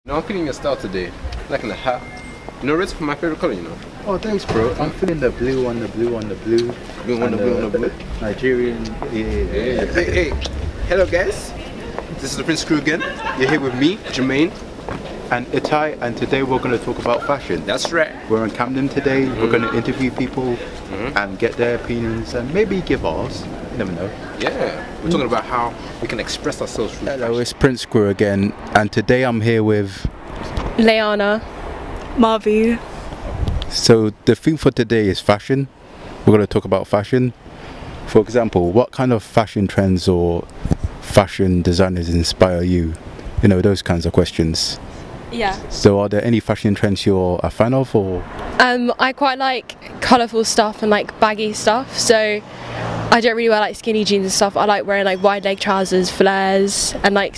No, I'm feeling your style today. Liking the hat. You know, red's my favorite color, you know. Oh, thanks, bro. I'm feeling the blue on the blue on the blue. Blue on the blue on the blue. Nigerian. Yeah. Hey. Hello, guys. This is the Prince Crew again. You're here with me, Jermaine. And Itai, and today we're going to talk about fashion. That's right. We're in Camden today. We're going to interview people and get their opinions and maybe give ours. You never know. Yeah. We're talking about how we can express ourselves through Hello, fashion. it's Prince Crew again, and today I'm here with Leana. Marvi. So the theme for today is fashion. We're going to talk about fashion. For example, what kind of fashion trends or fashion designers inspire you? You know, those kinds of questions. Yeah. So are there any fashion trends you're a fan of, or? I quite like colourful stuff and like baggy stuff, so I don't really wear like skinny jeans and stuff. I like wearing like wide leg trousers, flares, and like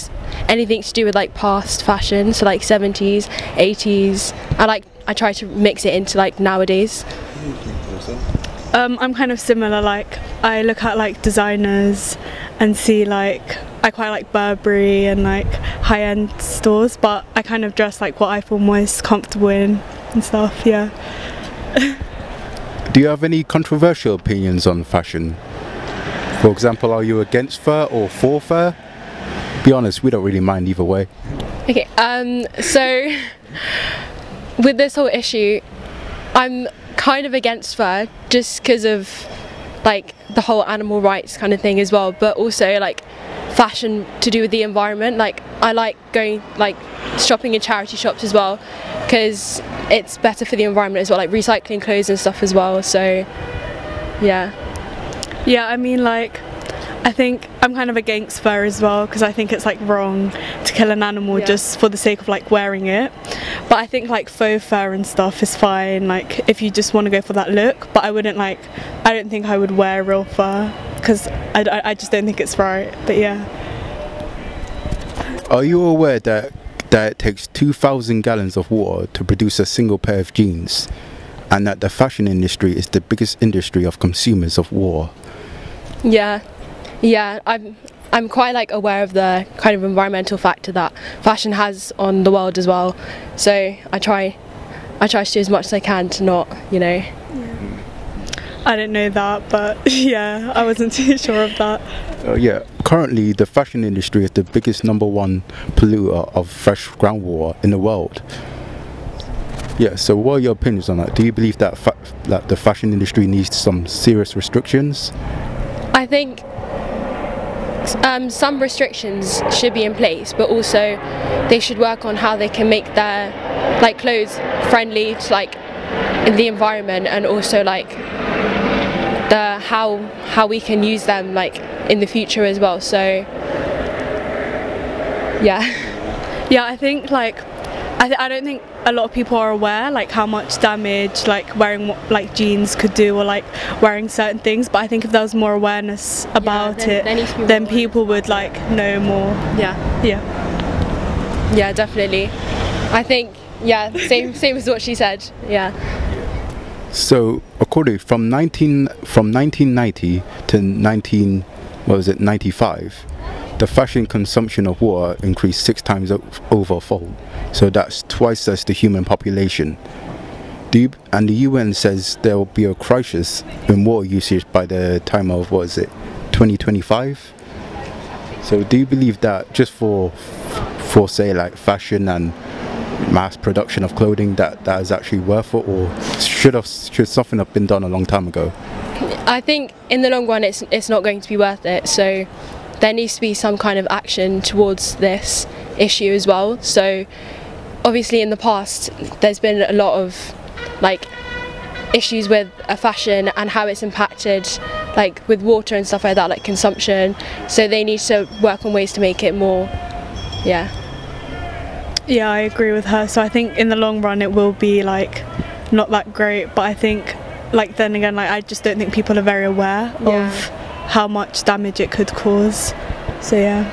anything to do with like past fashion, so like 70s, 80s. I try to mix it into like nowadays. I'm kind of similar. Like I look at like designers and see like I quite like Burberry and like high-end stores, but I kind of dress like what I feel most comfortable in and stuff. Yeah. Do you have any controversial opinions on fashion? For example, are you against fur or for fur? Be honest, we don't really mind either way. Okay, so with this whole issue, I'm kind of against fur just because of like the whole animal rights kind of thing as well, but also like fashion to do with the environment. Like I like going like shopping in charity shops as well because it's better for the environment as well, like recycling clothes and stuff as well. So yeah. I mean, like I think I'm kind of against fur as well because I think it's like wrong to kill an animal just for the sake of like wearing it. But I think like faux fur and stuff is fine, like if you just want to go for that look. But I don't think I would wear real fur because I just don't think it's right. But yeah. Are you aware that it takes 2,000 gallons of water to produce a single pair of jeans, and that the fashion industry is the biggest industry of consumers of war? Yeah, I'm quite like aware of the kind of environmental factor that fashion has on the world as well. So I try to do as much as I can to not, you know. I didn't know that, but yeah, I wasn't too sure of that. Yeah, currently the fashion industry is the biggest #1 polluter of fresh groundwater in the world. Yeah, so what are your opinions on that? Do you believe that the fashion industry needs some serious restrictions? I think some restrictions should be in place, but also they should work on how they can make their like clothes friendly to like in the environment, and also like the how we can use them like in the future as well. So yeah, I think like I don't think a lot of people are aware like how much damage like wearing like jeans could do, or like wearing certain things. But I think if there was more awareness about then people would like know more. Yeah, definitely. I think same as what she said. Yeah. So according from 1990 to 95, the fashion consumption of water increased 6 times overfold. So that's twice as the human population. And the UN says there will be a crisis in water usage by the time of 2025. So do you believe that just for say like fashion and mass production of clothing that is actually worth it, or should something have been done a long time ago? I think in the long run it's not going to be worth it, so there needs to be some kind of action towards this issue as well. So obviously in the past there's been a lot of like issues with fashion and how it's impacted like with water and stuff like that, like consumption, so they need to work on ways to make it more Yeah, I agree with her. So I think in the long run it will be like not that great, but I think like then again like I just don't think people are very aware of how much damage it could cause. So yeah.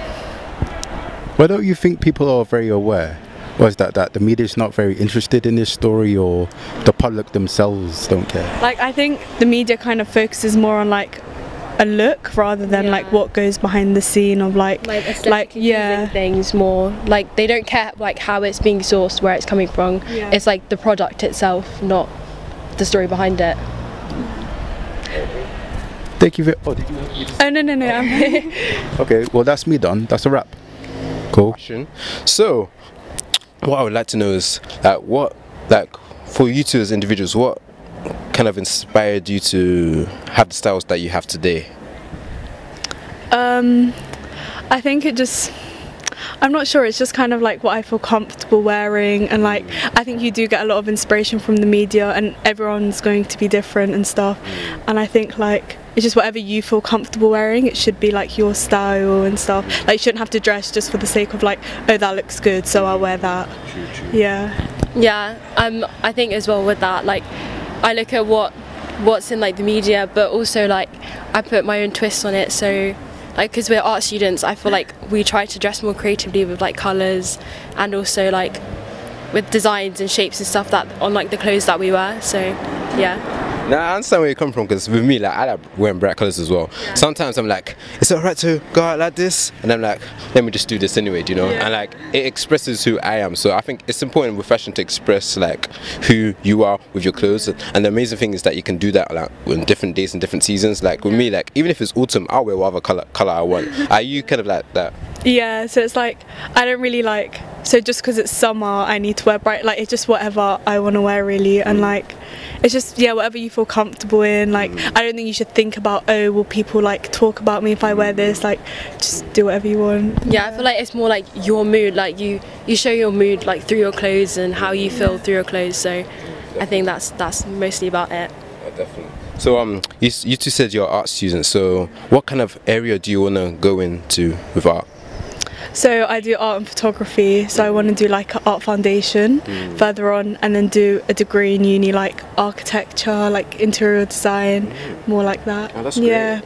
Well, don't you think people are very aware? Or is that the media is not very interested in this story, or the public themselves don't care? Like I think the media kind of focuses more on like a look rather than like what goes behind the scene of like aesthetically things more. Like they don't care like how it's being sourced, where it's coming from. It's like the product itself, not the story behind it. Thank you very no. Okay, well that's me done. That's a wrap. Cool. So what I would like to know is what, like, for you two as individuals, what kind of inspired you to have the styles that you have today? I think it just, I'm not sure, it's just kind of like what I feel comfortable wearing, and like I think you do get a lot of inspiration from the media, and everyone's going to be different and stuff, and I think like it's just whatever you feel comfortable wearing, it should be like your style and stuff. Like you shouldn't have to dress just for the sake of like, oh that looks good so I'll wear that. True. Yeah, I think as well with that, like I look at what's in like the media, but also like I put my own twist on it. So like, because we're art students, I feel like we try to dress more creatively with like colours, and also like with designs and shapes and stuff that on like the clothes that we wear. So yeah. Now I understand where you come from, because with me, like, I like wearing bright colours as well. Sometimes I'm like, is it alright to go out like this? And I'm like, let me just do this anyway, do you know? And like, it expresses who I am. So I think it's important with fashion to express like who you are with your clothes. And the amazing thing is that you can do that like on different days and different seasons. Like with me, like even if it's autumn, I'll wear whatever colour I want. Are you kind of like that? Yeah, so it's like I don't really like, so just because it's summer I need to wear bright, like it's just whatever I want to wear really, and like it's just whatever you feel comfortable in. Like I don't think you should think about, oh will people like talk about me if I wear this, like just do whatever you want. I feel like it's more like your mood, like you show your mood like through your clothes and how you feel through your clothes. So I think that's mostly about it. Definitely. So you two said you're art students, so what kind of area do you want to go into with art? So I do art and photography, so I want to do like an art foundation further on, and then do a degree in uni like architecture, like interior design, more like that. Oh, that's great.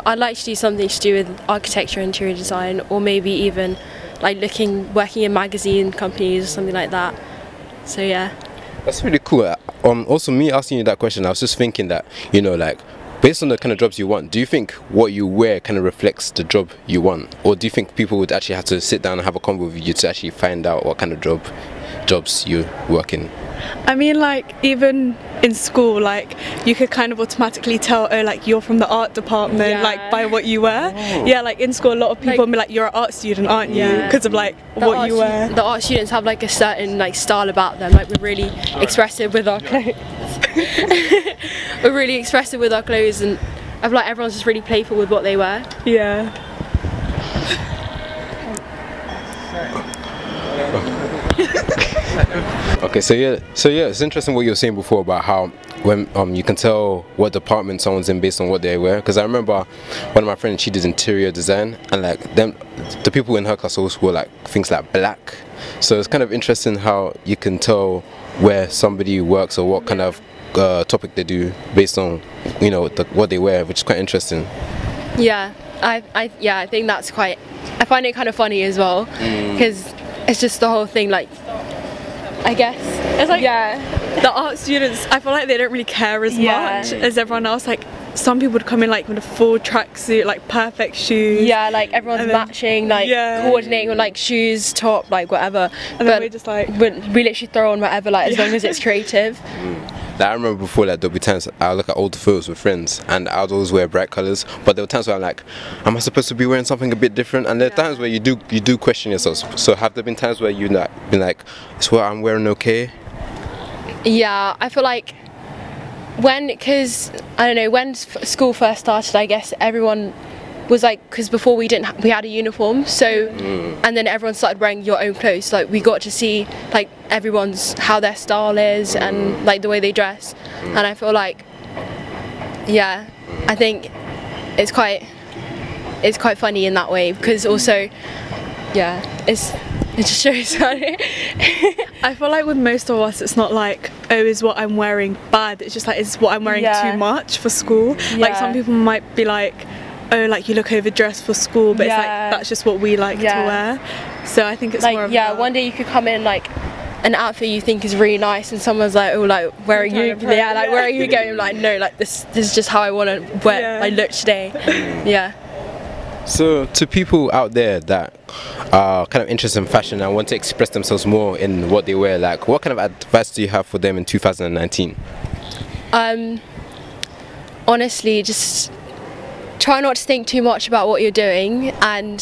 I'd like to do something to do with architecture, interior design, or maybe even like working in magazine companies or something like that. So yeah. That's really cool. Also, me asking you that question, I was just thinking that, you know, like, based on the kind of jobs you want, do you think what you wear kind of reflects the job you want? Or do you think people would actually have to sit down and have a convo with you to actually find out what kind of jobs you work in? I mean, like, even in school, like, you could kind of automatically tell, oh, like, you're from the art department, like, by what you wear. Oh. Yeah, like, in school, a lot of people will be like, you're an art student, aren't you? Because of, like, what you wear. The art students have, like, a certain, like, style about them. Like, we're really expressive with our clothes. We're really expressive with our clothes, and I feel like everyone's just really playful with what they wear. Yeah. Okay, so yeah, it's interesting what you were saying before about how when you can tell what department someone's in based on what they wear. Because I remember one of my friends, she did interior design, and like the people in her class also wore like things like black. So it's kind of interesting how you can tell where somebody works or what kind of topic they do based on, you know, what they wear, which is quite interesting. Yeah, I think that's quite. I find it kind of funny as well, because it's just the whole thing, like, I guess it's like the art students, I feel like they don't really care as much as everyone else. Like some people would come in like with a full tracksuit, like perfect shoes. Yeah, like everyone's matching, like coordinating with like shoes, top, like whatever. And then we're just like we literally throw on whatever, like as long as it's creative. Like, I remember before, like, there'll be times I'll look at old photos with friends and I'd always wear bright colours, but there were times where I'm like, am I supposed to be wearing something a bit different? And there are times where you do question yourself. So have there been times where you've been like, is what I'm wearing okay? Yeah, I feel like because I don't know, when school first started, I guess everyone was like, because before we had a uniform, so and then everyone started wearing your own clothes, so, like we got to see like everyone's how their style is and like the way they dress, and I feel like I think it's quite funny in that way, because also it just shows. I feel like with most of us it's not like, oh, is what I'm wearing bad, it's just like, is what I'm wearing too much for school. Like some people might be like, oh, like you look overdressed for school, but it's like that's just what we like to wear. So I think it's like, more of that. One day you could come in like an outfit you think is really nice and someone's like, oh, like, where are you? Yeah, like, where are you going? I'm like, no, like, this is just how I want to wear my look today. Yeah. So to people out there that are kind of interested in fashion and want to express themselves more in what they wear, like, what kind of advice do you have for them in 2019? Honestly, just try not to think too much about what you're doing and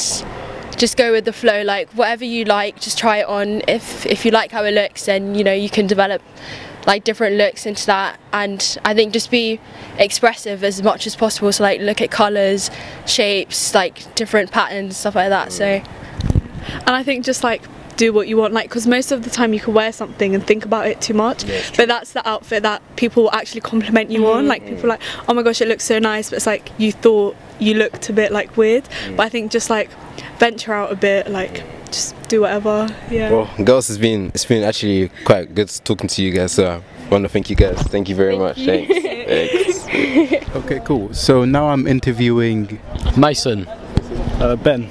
just go with the flow. Like, whatever you like, just try it on. If you like how it looks, then you know you can develop like different looks into that. And I think just be expressive as much as possible. So like look at colours, shapes, like different patterns, stuff like that. So, and I think just like do what you want, like, because most of the time you can wear something and think about it too much, but that's the outfit that people will actually compliment you on. Like, people are like, oh my gosh, it looks so nice, but it's like you thought you looked a bit like weird. But I think just like venture out a bit, like just do whatever. Yeah. Well, girls, it's been actually quite good talking to you guys, so I want to thank you guys. Thank you very much. Thanks. Thanks. Okay, cool. So now I'm interviewing Mason. Ben.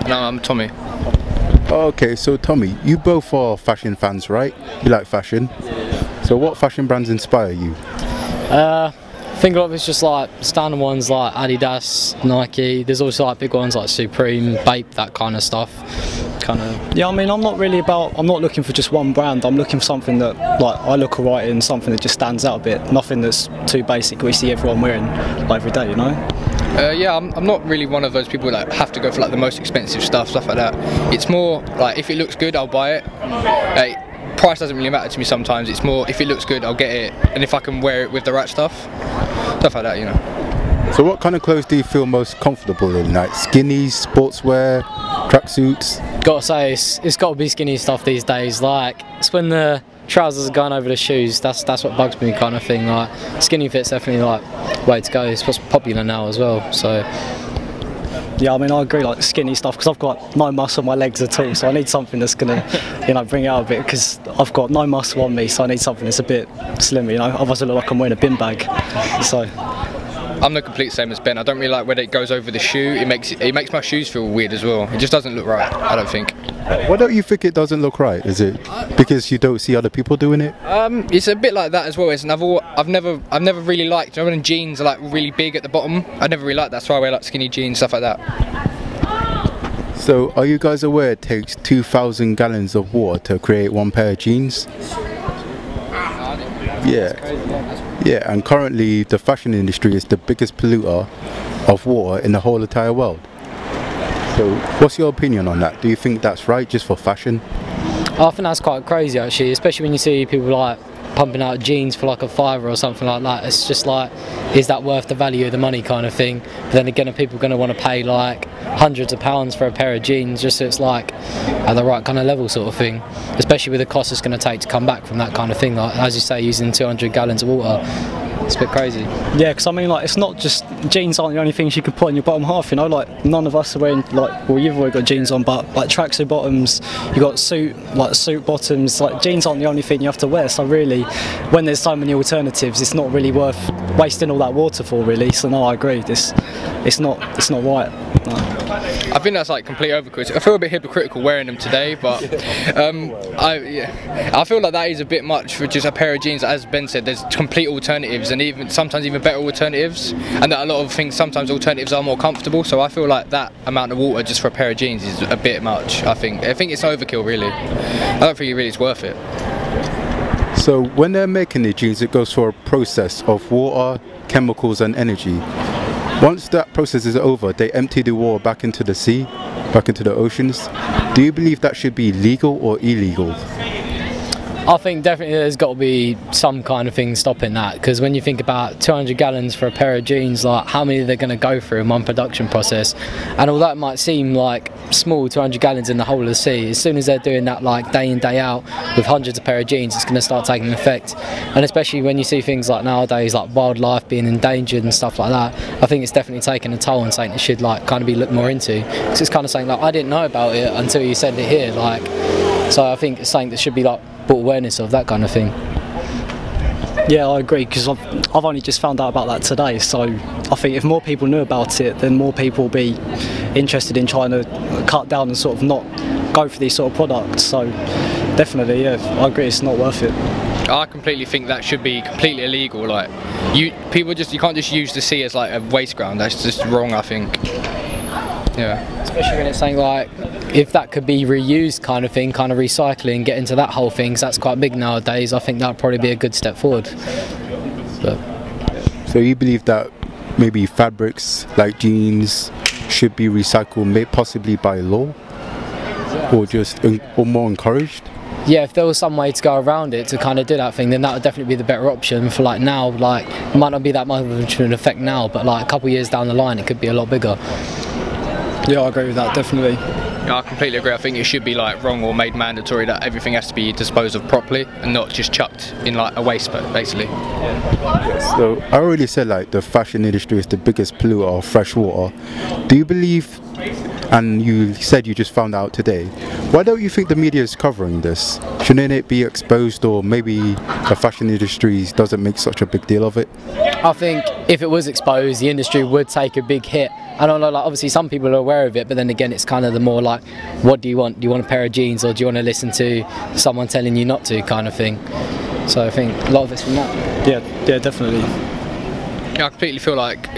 No, I'm Tommy. Okay, so Tommy, you both are fashion fans, right? You like fashion. So what fashion brands inspire you? I think a lot of it's just like standard ones like Adidas, Nike. There's also like big ones like Supreme, Bape, that kind of stuff. Yeah, I mean, I'm not looking for just one brand. I'm looking for something that like I look alright in, something that just stands out a bit. Nothing that's too basic we see everyone wearing like, every day, you know? Yeah, I'm not really one of those people that have to go for like the most expensive stuff like that. It's more like if it looks good, I'll buy it. Like, price doesn't really matter to me sometimes. It's more if it looks good, I'll get it, and if I can wear it with the right stuff like that, you know. So what kind of clothes do you feel most comfortable in? Like skinnies, sportswear, tracksuits? Gotta say, it's got to be skinny stuff these days. Like, it's when the trousers are going over the shoes. That's what bugs me, kind of thing. Like, skinny fit's definitely like way to go. It's what's popular now as well. So. Yeah, I mean, I agree, like skinny stuff, because I've got no muscle on my legs at all, so I need something that's gonna, you know, bring it out a bit, because I've got no muscle on me, so I need something that's a bit slimmer, you know. Otherwise, I look like I'm wearing a bin bag. So. I'm the complete same as Ben. I don't really like when it goes over the shoe. It makes my shoes feel weird as well. It just doesn't look right, I don't think. Why don't you think it doesn't look right? Is it because you don't see other people doing it? It's a bit like that as well. I've never really liked, you know, when jeans are like really big at the bottom. I never really liked that. That's why I wear like skinny jeans, stuff like that. So, are you guys aware it takes 2,000 gallons of water to create one pair of jeans? Yeah, and currently the fashion industry is the biggest polluter of water in the whole entire world. So, what's your opinion on that? Do you think that's right, just for fashion? I think that's quite crazy actually, especially when you see people like pumping out jeans for like a £5 or something like that. It's just like, is that worth the value of the money kind of thing? But then again, are people going to want to pay like hundreds of pounds for a pair of jeans just so it's like at the right kind of level sort of thing? Especially with the cost it's going to take to come back from that kind of thing. Like, as you say, using 200 gallons of water. It's a bit crazy. Yeah, because I mean, like, it's not just, jeans aren't the only things you can put on your bottom half, you know, like, none of us are wearing, like, well, you've already got jeans on, but, like, tracksuit bottoms, you've got suit bottoms, like, jeans aren't the only thing you have to wear, so really, when there's so many alternatives, it's not really worth wasting all that water for, really, so no, I agree, it's not right. No. I think that's like complete overkill. I feel a bit hypocritical wearing them today, but I feel like that is a bit much for just a pair of jeans. As Ben said, there's complete alternatives, and sometimes even better alternatives, and that a lot of things, sometimes alternatives are more comfortable. So I feel like that amount of water just for a pair of jeans is a bit much. I think it's overkill, really. I don't think it really is worth it. So when they're making the jeans, it goes through a process of water, chemicals and energy. Once that process is over, they empty the water back into the sea, back into the oceans. Do you believe that should be legal or illegal? I think definitely there's got to be some kind of thing stopping that, because when you think about 200 gallons for a pair of jeans, like how many they're going to go through in one production process, and although it might seem like small, 200 gallons in the whole of the sea, as soon as they're doing that like day in day out with hundreds of pair of jeans, it's going to start taking effect. And especially when you see things like nowadays like wildlife being endangered and stuff like that, I think it's definitely taking a toll and something it should like kind of be looked more into. So it's kind of saying like, I didn't know about it until you said it here, like, so I think it's something that should be like brought awareness of, that kind of thing. Yeah, I agree, because I've only just found out about that today, so I think if more people knew about it, then more people will be interested in trying to cut down and sort of not go for these sort of products. So definitely, yeah. I agree, it's not worth it. I completely think that should be completely illegal. Like, you can't just use the sea as like a waste ground. That's just wrong, I think. Yeah. Especially when it's saying like, if that could be reused kind of thing, kind of recycling, get into that whole thing, 'cause that's quite big nowadays. I think that would probably be a good step forward. But. So you believe that maybe fabrics like jeans should be recycled, possibly by law, or just or more encouraged? Yeah, if there was some way to go around it to kind of do that thing, then that would definitely be the better option for like now. Like, it might not be that much of an effect now, but like a couple of years down the line, it could be a lot bigger. Yeah, I agree with that, definitely. Yeah, I completely agree. I think it should be like wrong or made mandatory that everything has to be disposed of properly and not just chucked in like a waste bin, basically. So I already said like the fashion industry is the biggest polluter of fresh water. Do you believe, and you said you just found out today, why don't you think the media is covering this? Shouldn't it be exposed, or maybe the fashion industry doesn't make such a big deal of it? I think if it was exposed, the industry would take a big hit. I don't know, like obviously some people are aware of it, but then again it's kind of the more like, what do you want? Do you want a pair of jeans, or do you want to listen to someone telling you not to, kind of thing? So I think a lot of it's from that. Yeah, definitely. Yeah, I completely feel like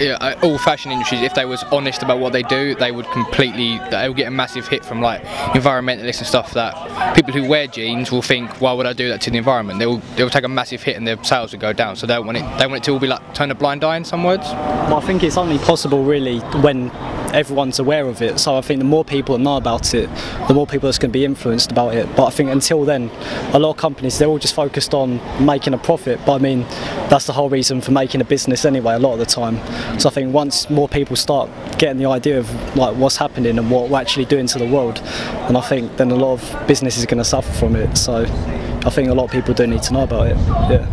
all fashion industries, if they was honest about what they do, they would get a massive hit from like environmentalists and stuff. That people who wear jeans will think, why would I do that to the environment? They'll take a massive hit and their sales will go down. So they want it to all be like turn a blind eye in some words. Well, I think it's only possible really when everyone's aware of it. So I think the more people that know about it, the more people that's going to be influenced about it. But I think until then, a lot of companies, they're all just focused on making a profit. But I mean, that's the whole reason for making a business anyway, a lot of the time. So I think once more people start getting the idea of like what's happening and what we're actually doing to the world, and I think then a lot of business is going to suffer from it. So I think a lot of people do need to know about it. Yeah.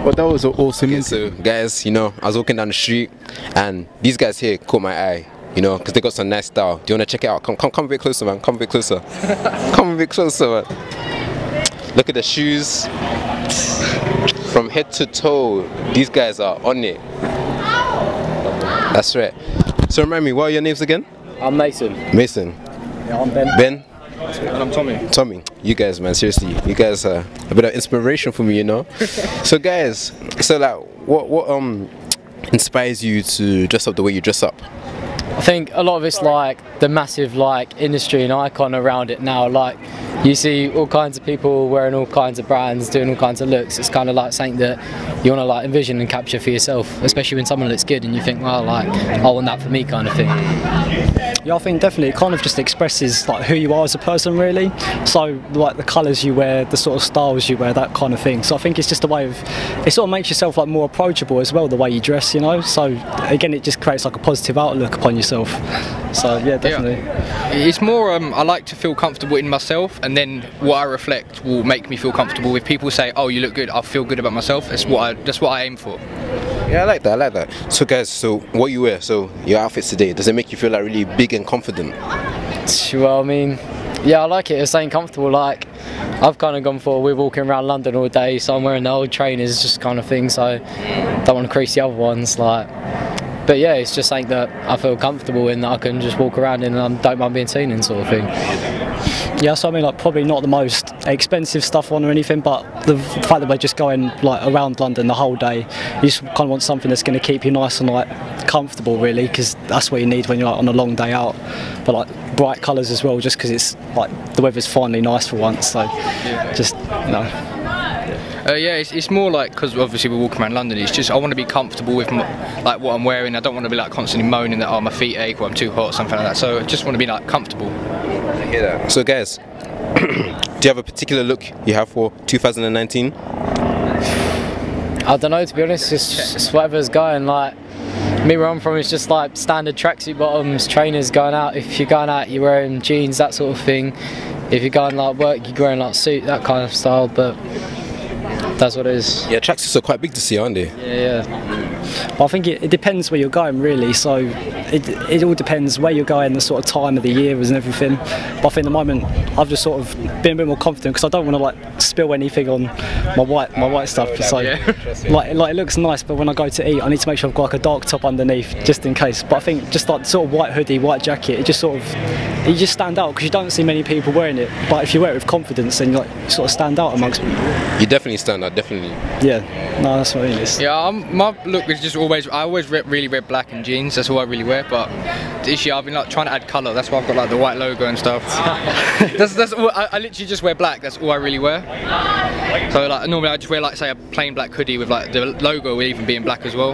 Well, that was an awesome interview. So guys, you know, I was walking down the street and these guys here caught my eye, you know, because they got some nice style. Do you want to check it out? Come a bit closer, man. Come a bit closer. Come a bit closer, man. Look at the shoes. From head to toe, these guys are on it. That's right. So remind me, what are your names again? I'm Mason. Mason. Yeah, I'm Ben. Ben? And I'm Tommy. Tommy, you guys, man, seriously, you guys are a bit of inspiration for me, you know. So guys, so like, what inspires you to dress up the way you dress up? I think a lot of it's like the massive like industry and icon around it now. Like you see all kinds of people wearing all kinds of brands, doing all kinds of looks. It's kind of like something that you want to like envision and capture for yourself, especially when someone looks good and you think, well, like I want that for me, kind of thing. Yeah, I think definitely it kind of just expresses like who you are as a person, really. So like the colours you wear, the sort of styles you wear, that kind of thing. So I think it's just a way of, it sort of makes yourself like more approachable as well, the way you dress, you know. So again, it just creates like a positive outlook upon yourself. So yeah, definitely. Yeah. It's more I like to feel comfortable in myself, and then what I reflect will make me feel comfortable. If people say, oh, you look good, I'll feel good about myself. That's what I aim for. Yeah, I like that, I like that. So guys, so what you wear, so your outfits today, does it make you feel like really big and confident? Well, I mean, yeah, I like it. It's staying comfortable. Like, I've kind of gone for, we're walking around London all day, so I'm wearing the old trainers, just kind of thing, so don't want to crease the other ones, like. But yeah, it's just something that I feel comfortable in, that I can just walk around in and I don't mind being seen in, sort of thing. Yeah, so I mean, like probably not the most expensive stuff on or anything, but the fact that we're just going like around London the whole day, you just kind of want something that's going to keep you nice and like comfortable, really, because that's what you need when you're like on a long day out. But like bright colours as well, just because it's like the weather's finally nice for once. So just, you know. Yeah, it's more like, because obviously we're walking around London, it's just I want to be comfortable with like what I'm wearing. I don't want to be like constantly moaning that, oh, my feet ache or I'm too hot or something like that. So I just want to be like comfortable. I hear that. So guys, do you have a particular look you have for 2019? I don't know, to be honest, it's whatever's going. Like me, where I'm from, it's just like standard tracksuit bottoms, trainers. Going out, if you're going out, you're wearing jeans, that sort of thing. If you're going like work, you're wearing like suit, that kind of style. But that's what it is. Yeah, tracksuits are quite big to see, aren't they? Yeah. Well, I think it depends where you're going, really. So it all depends where you're going, the sort of time of the year and everything. But I think at the moment, I've just sort of been a bit more confident because I don't want to like spill anything on my white stuff. So like it looks nice, but when I go to eat, I need to make sure I've got like a dark top underneath just in case. But I think just like sort of white hoodie, white jacket, it just sort of you just stand out because you don't see many people wearing it. But if you wear it with confidence, then you like sort of stand out amongst people. You definitely stand out, definitely. Yeah, no, that's what it is. Yeah, my look is just always, I always really wear black and jeans, that's all I really wear, but this year I've been like trying to add colour, that's why I've got like the white logo and stuff. that's all, I literally just wear black, that's all I really wear. So like normally I just wear like say a plain black hoodie with like the logo will even be in black as well.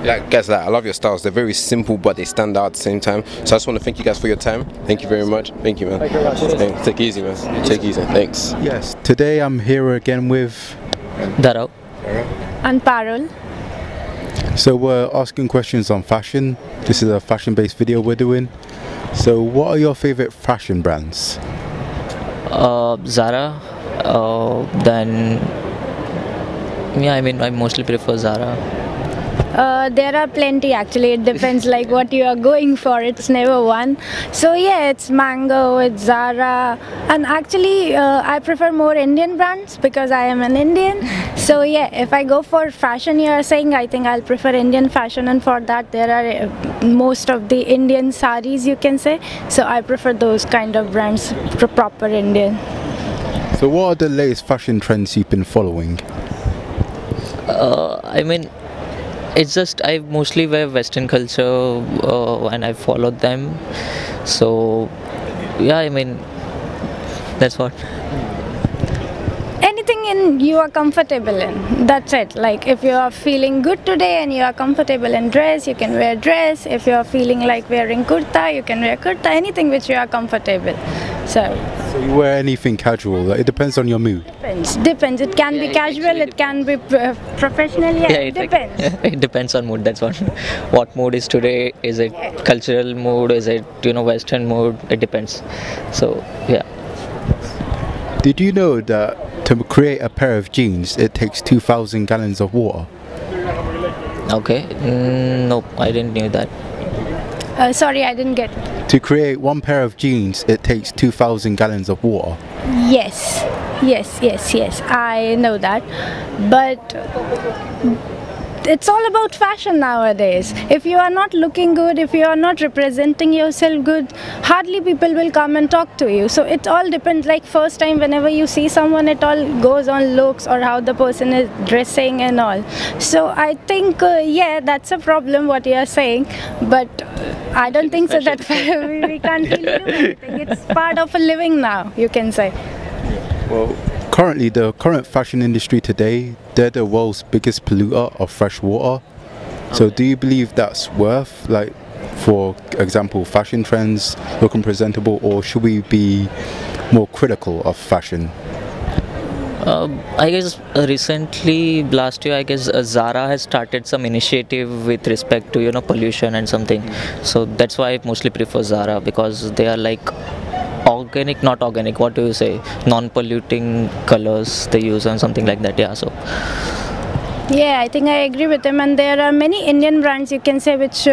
Yeah, guys, I love your styles. They're very simple, but they stand out at the same time. So I just want to thank you guys for your time. Thank you very much. Thank you, man. Thank you very much. Thanks. Take it easy, man. Take it easy. Thanks. Yes, today I'm here again with Darao. And Parul. So we're asking questions on fashion. This is a fashion-based video we're doing. So what are your favorite fashion brands? Zara. Then yeah, I mean I mostly prefer Zara. There are plenty actually, it depends like what you are going for, it's never one. So yeah, it's Mango, it's Zara, and actually I prefer more Indian brands because I am an Indian. So yeah, if I go for fashion you are saying, I think I'll prefer Indian fashion, and for that there are most of the Indian saris you can say. So I prefer those kind of brands, proper Indian. So what are the latest fashion trends you've been following? I mean, it's just I mostly wear Western culture and I followed them. So yeah, I mean that's what. Anything in you are comfortable in, that's it. Like if you are feeling good today and you are comfortable in dress, you can wear dress. If you are feeling like wearing kurta, you can wear kurta. Anything which you are comfortable. So you wear anything casual, like, it depends on your mood? Depends. It can be casual, it can be professional, yeah, it depends. It depends on mood, that's what. What mood is today, is it cultural mood, is it Western mood, it depends. So yeah. Did you know that to create a pair of jeans it takes 2,000 gallons of water? Okay, nope, I didn't know that. Sorry, I didn't get it. To create one pair of jeans it takes 2,000 gallons of water. Yes, I know that, but it's all about fashion nowadays. If you are not looking good, if you are not representing yourself good, hardly people will come and talk to you. So it all depends, like first time whenever you see someone, it all goes on looks or how the person is dressing and all. So I think yeah, that's a problem what you are saying, but I don't think so that we can't really do anything. It's part of a living now, you can say. Well, currently the current fashion industry today, they're the world's biggest polluter of fresh water. So do you believe that's worth, like for example, fashion trends looking presentable, or should we be more critical of fashion? I guess recently, last year, I guess Zara has started some initiative with respect to pollution and something. So that's why I mostly prefer Zara, because they are like organic, not organic, what do you say, non-polluting colors they use and something like that. Yeah, so yeah, I think I agree with him, and there are many Indian brands you can say which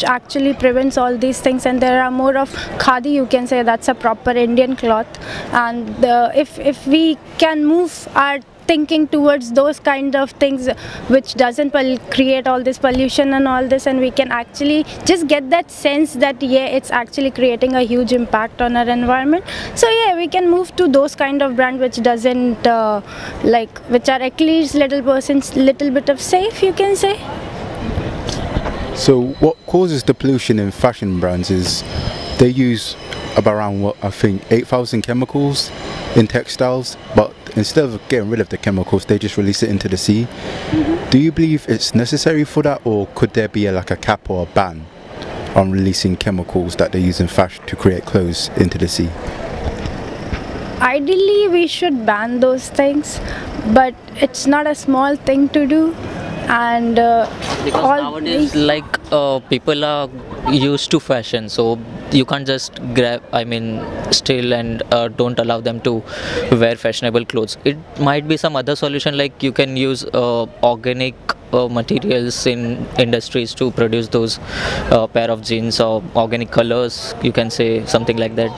actually prevents all these things, and there are more of khadi, you can say, that's a proper Indian cloth. And if we can move our thinking towards those kind of things which doesn't create all this pollution and all this, and we can actually just get that sense that yeah, it's actually creating a huge impact on our environment. So yeah, we can move to those kind of brand which doesn't which are at least little bit of safe, you can say. So what causes the pollution in fashion brands is they use around what I think 8,000 chemicals in textiles, but instead of getting rid of the chemicals they just release it into the sea. Mm-hmm. Do you believe it's necessary for that, or could there be like a cap or a ban on releasing chemicals that they use in fashion to create clothes into the sea? Ideally we should ban those things, but it's not a small thing to do. And because nowadays people are used to fashion, so you can't just steal and don't allow them to wear fashionable clothes. It might be some other solution, like you can use organic materials in industries to produce those pair of jeans, or organic colors, you can say, something like that.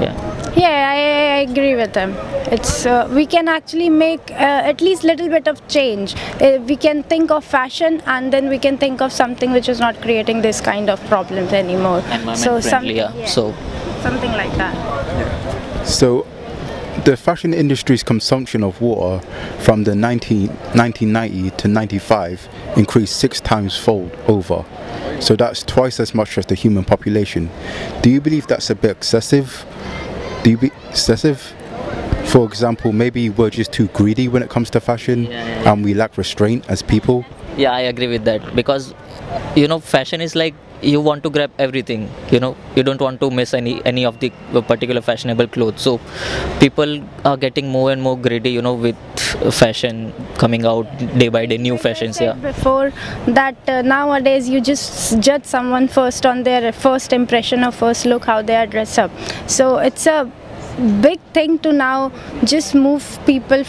Yeah. Yeah, I agree with him. It's we can actually make at least little bit of change. We can think of fashion, and then we can think of something which is not creating this kind of problems anymore. Environment friendly, yeah. So something like that. So the fashion industry's consumption of water from the 1990 to 95 increased 6 times fold over. So that's twice as much as the human population. Do you believe that's a bit excessive? Excessive? For example, maybe we're just too greedy when it comes to fashion, and we lack restraint as people? yeah, I agree with that, because fashion is like you want to grab everything, you don't want to miss any of the particular fashionable clothes. So people are getting more and more greedy, with fashion coming out day by day, new fashions. Yeah, before that, nowadays you just judge someone first on their first impression or first look, how they are dressed up. So it's a big thing to now just move people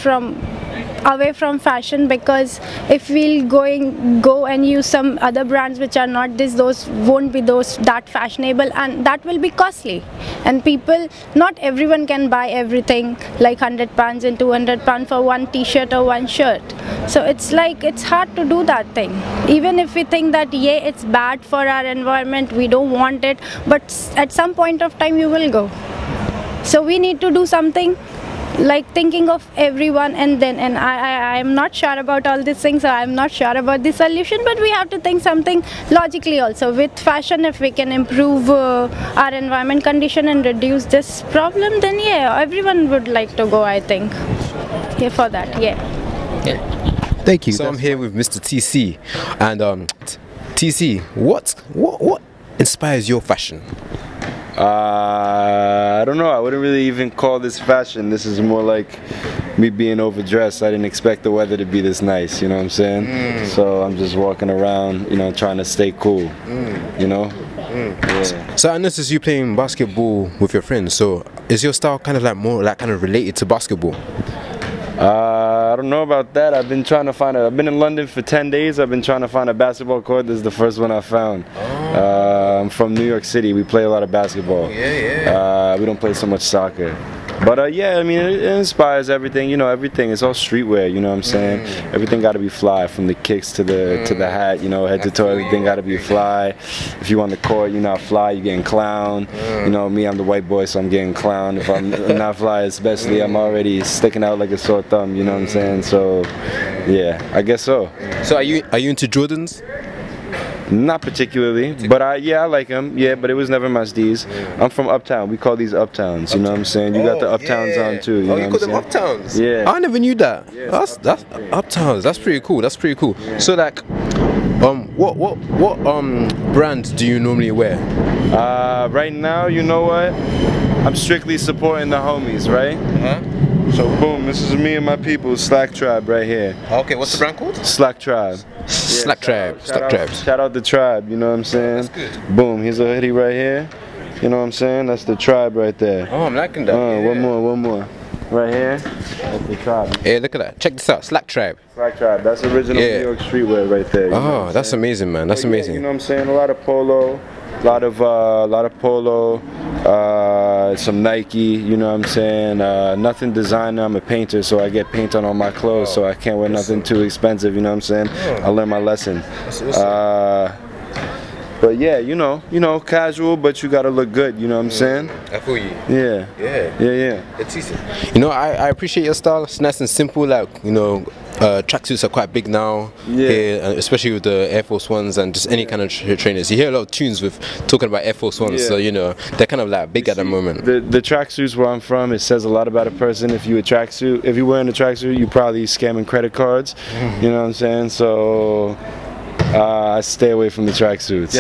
away from fashion, because if we'll go and use some other brands which are not those won't be that fashionable, and that will be costly, and people, not everyone can buy everything like £100 and £200 for one t-shirt or one shirt. So it's like, it's hard to do that thing, even if we think that it's bad for our environment, we don't want it, but at some point of time you will go. So we need to do something like thinking of everyone, and I am not sure about all these things, so I am not sure about the solution, but we have to think something logically also. With fashion, if we can improve our environment condition and reduce this problem, then everyone would like to go, I think. Here for that, Thank you. So I'm here with Mr. TC, and TC, what inspires your fashion? I don't know, I wouldn't really even call this fashion. This is more like me being overdressed. I didn't expect the weather to be this nice, you know what I'm saying? So I'm just walking around, trying to stay cool, Yeah. So I noticed you playing basketball with your friends, so is your style kind of like more like kind of related to basketball? I don't know about that. I've been trying to find I've been in London for 10 days. I've been trying to find a basketball court. This is the first one I found. I'm from New York City. We play a lot of basketball. We don't play so much soccer. But I mean, it inspires everything. Everything. It's all streetwear. You know what I'm saying? Everything got to be fly, from the kicks to the hat. Head to toe. Everything got to be fly. If you on the court, you're not fly, you're getting clown. Me, I'm the white boy, so I'm getting clown. If I'm not fly, especially, I'm already sticking out like a sore thumb. You know what I'm saying? So, yeah, I guess so. So are you into Jordans? Not particularly, but I like them. Yeah, but it was never my steez. I'm from Uptown. We call these Uptowns. You know what I'm saying? You got the Uptowns on too. You know you call them Uptowns? Yeah. I never knew that. That's Uptowns. That's pretty cool. That's pretty cool. So like, what brand do you normally wear? Right now, you know what? I'm strictly supporting the homies, right? So boom, this is me and my people, Slack Tribe right here. Okay, what's the brand called? Slack Tribe. Slack Tribe. Shout out the Tribe, you know what I'm saying? That's good. Boom, here's a hoodie right here. You know what I'm saying? That's the Tribe right there. Oh, I'm liking that. One more. Right here, that's the Tribe. Hey, look at that. Check this out, Slack Tribe. Slack Tribe, that's original New York streetwear right there. Oh, that's amazing, man. That's amazing. You know what I'm saying? A lot of polo, some Nike, you know what I'm saying? Nothing designer. I'm a painter, so I get paint on all my clothes, so I can't wear nothing too expensive, you know what I'm saying? I learned my lesson. But yeah, casual, but you gotta look good, you know what I'm saying? I feel you. Yeah. It's decent. I appreciate your style. It's nice and simple, like, tracksuits are quite big now, here, especially with the Air Force Ones and just any kind of trainers. You hear a lot of tunes with talking about Air Force Ones, so they're kind of like big at the moment. The tracksuits where I'm from, it says a lot about a person. If you're wearing a tracksuit, you're probably scamming credit cards. You know what I'm saying? So I stay away from the tracksuits.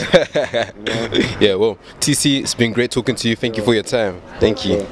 Yeah, well, TC, it's been great talking to you. Thank you for your time. Thank you.